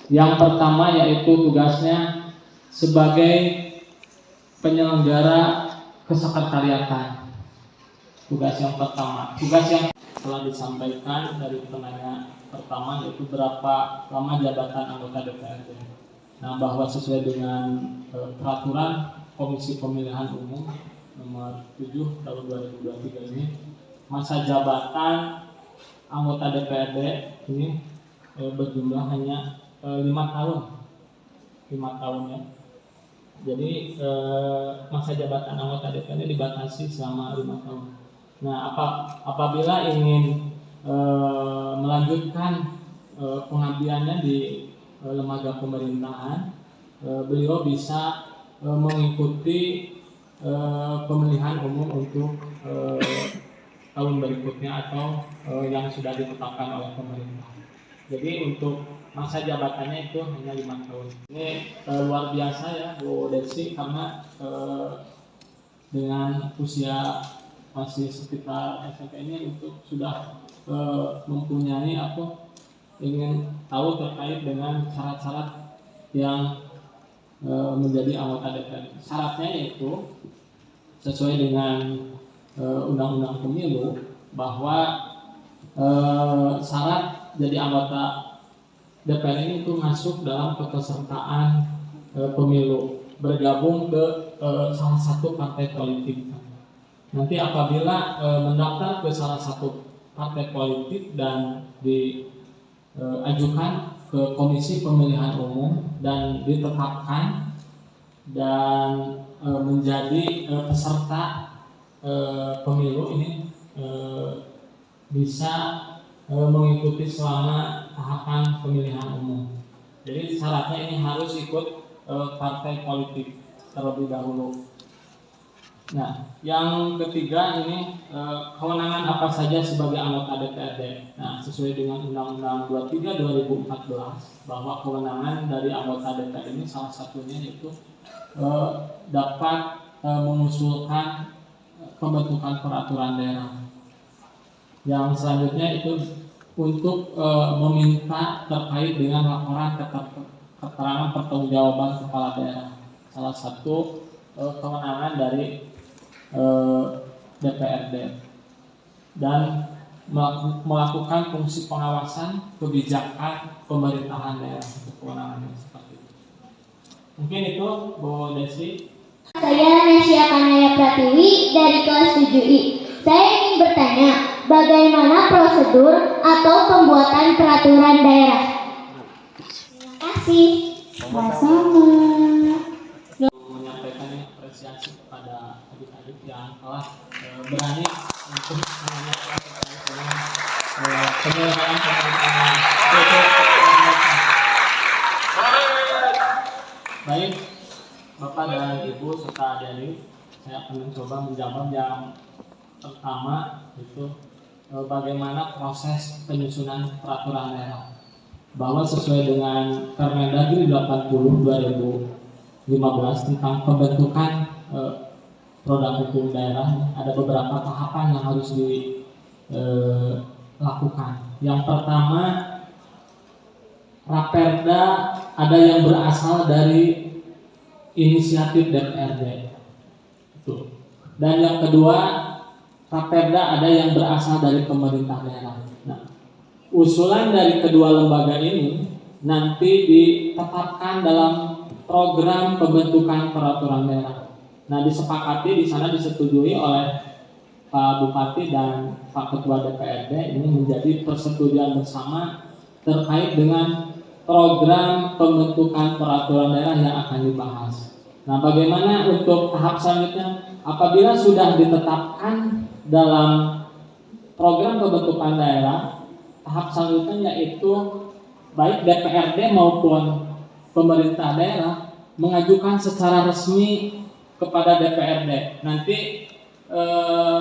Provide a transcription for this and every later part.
Yang pertama yaitu tugasnya sebagai penyelenggara kesekretariatan. Tugas yang pertama, tugas yang telah disampaikan dari penanya pertama yaitu berapa lama jabatan anggota DPRD. Nah, bahwa sesuai dengan peraturan Komisi Pemilihan Umum nomor 7 tahun 2023 ini, masa jabatan anggota DPRD ini berjumlah hanya 5 tahun. 5 tahun ya. Jadi masa jabatan anggota DPRD dibatasi selama 5 tahun. Nah, apabila ingin melanjutkan pengabdiannya di lembaga pemerintahan, beliau bisa mengikuti pemilihan umum untuk tahun berikutnya atau yang sudah ditetapkan oleh pemerintah. Jadi untuk masa jabatannya itu hanya 5 tahun. Ini luar biasa ya Bu Desi, karena dengan usia masih sekitar SMP ini untuk sudah mempunyai ingin tahu terkait dengan syarat-syarat yang menjadi anggota DPR. Syaratnya yaitu sesuai dengan Undang-Undang Pemilu bahwa syarat jadi anggota DPR ini itu masuk dalam kepesertaan pemilu, bergabung ke salah satu partai politik. Nanti apabila mendaftar ke salah satu partai politik dan diajukan ke Komisi Pemilihan Umum dan ditetapkan dan menjadi peserta pemilu ini, bisa mengikuti selama tahapan pemilihan umum. Jadi syaratnya ini harus ikut partai politik terlebih dahulu. Nah, yang ketiga ini kewenangan apa saja sebagai anggota DPRD. Nah, sesuai dengan Undang-Undang 23 2014 bahwa kewenangan dari anggota DPR ini salah satunya yaitu dapat mengusulkan pembentukan peraturan daerah. Yang selanjutnya itu untuk meminta terkait dengan laporan keterangan pertanggungjawaban kepala daerah. Salah satu kewenangan dari DPRD, dan melakukan fungsi pengawasan kebijakan pemerintahan daerah. Kewenangannya seperti itu. Mungkin itu Bu Desi. Saya Nesya Kanaya Pratiwi dari kelas 7I. Saya ingin bertanya, bagaimana prosedur atau pembuatan peraturan daerah? Terima kasih. Sama-sama. Menyampaikan apresiasi kepada adik-adik yang telah berani untuk menanyakan terkait dengan penyelenggaraan pemerintahan. Baik, Bapak dan Ibu serta adik-adik, saya akan mencoba menjawab yang pertama, itu bagaimana proses penyusunan peraturan daerah. Bahwa sesuai dengan Permendagri 80 2015 tentang pembentukan produk hukum daerah, ada beberapa tahapan yang harus dilakukan. Yang pertama, Raperda ada yang berasal dari inisiatif DPRD. Dan yang kedua, Raperda ada yang berasal dari pemerintah daerah. Nah, usulan dari kedua lembaga ini nanti ditetapkan dalam program pembentukan peraturan daerah. Nah, disepakati di sana, disetujui oleh Pak Bupati dan Pak Ketua DPRD. Ini menjadi persetujuan bersama terkait dengan program pembentukan peraturan daerah yang akan dibahas. Nah, bagaimana untuk tahap selanjutnya? Apabila sudah ditetapkan dalam program pembentukan daerah, tahap selanjutnya yaitu baik DPRD maupun pemerintah daerah mengajukan secara resmi kepada DPRD. Nanti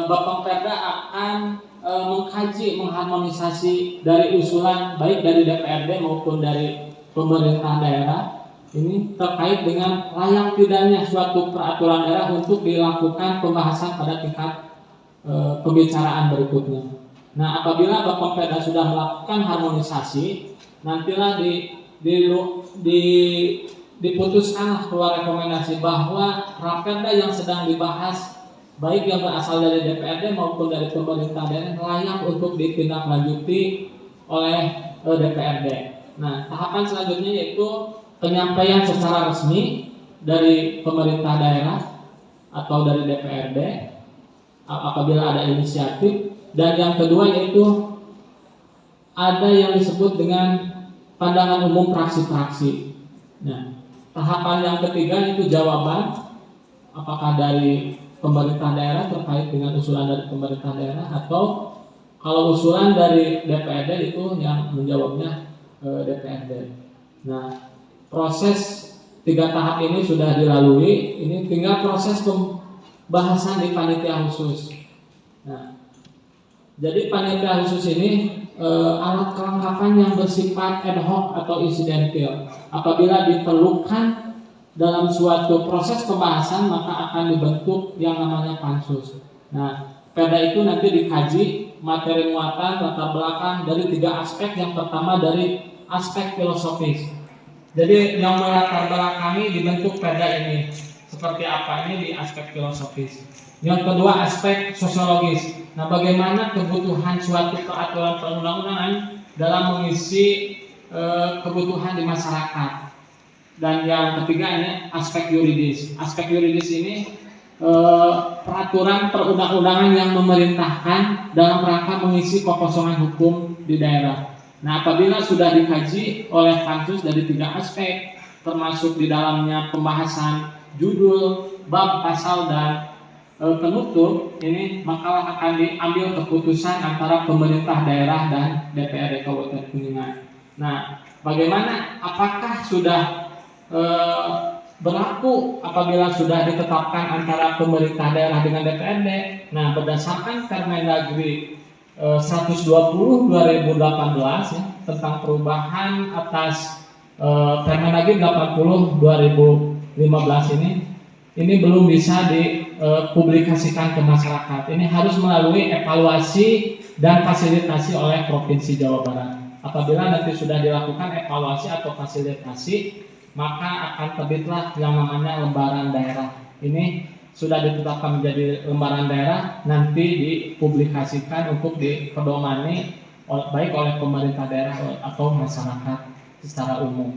Bapengperda akan mengkaji, mengharmonisasi dari usulan baik dari DPRD maupun dari pemerintah daerah ini terkait dengan layak tidaknya suatu peraturan daerah untuk dilakukan pembahasan pada tingkat pembicaraan berikutnya. Nah, apabila Bapengperda sudah melakukan harmonisasi, nantilah di di diputuskan keluar rekomendasi bahwa Raperda yang sedang dibahas baik yang berasal dari DPRD maupun dari pemerintah daerah layak untuk ditindaklanjuti oleh DPRD. Nah, tahapan selanjutnya yaitu penyampaian secara resmi dari pemerintah daerah atau dari DPRD apabila ada inisiatif, dan yang kedua yaitu ada yang disebut dengan pandangan umum fraksi-fraksi. Nah, tahapan yang ketiga itu jawaban apakah dari pemerintah daerah terkait dengan usulan dari pemerintah daerah, atau kalau usulan dari DPRD itu yang menjawabnya DPRD. Nah, proses 3 tahap ini sudah dilalui, ini tinggal proses pembahasan di panitia khusus. Nah, jadi panitia khusus ini alat kelengkapan yang bersifat ad hoc atau insidentil. Apabila diperlukan dalam suatu proses pembahasan, maka akan dibentuk yang namanya pansus. Nah, perda itu nanti dikaji materi muatan latar belakang dari 3 aspek. Yang pertama dari aspek filosofis. Jadi yang melatar belakangi dibentuk perda ini seperti apa, ini di aspek filosofis. Yang kedua aspek sosiologis. Nah, bagaimana kebutuhan suatu peraturan perundang-undangan dalam mengisi kebutuhan di masyarakat. Dan yang ketiga ini aspek yuridis. Aspek yuridis ini peraturan perundang-undangan yang memerintahkan dalam rangka mengisi kekosongan hukum di daerah. Nah, apabila sudah dikaji oleh pansus dari 3 aspek, termasuk di dalamnya pembahasan judul, bab, pasal, dan penutup, ini maka akan diambil keputusan antara pemerintah daerah dan DPRD Kabupaten Kuningan. Nah, bagaimana? Apakah sudah berlaku apabila sudah ditetapkan antara pemerintah daerah dengan DPRD? Nah, berdasarkan Permendagri 120/2018 ya, tentang perubahan atas Permendagri 80/2015 ini belum bisa dipublikasikan ke masyarakat. Ini harus melalui evaluasi dan fasilitasi oleh Provinsi Jawa Barat. Apabila nanti sudah dilakukan evaluasi atau fasilitasi, maka akan terbitlah yang namanya lembaran daerah. Ini sudah ditetapkan menjadi lembaran daerah, nanti dipublikasikan untuk dipedomani baik oleh pemerintah daerah atau masyarakat secara umum.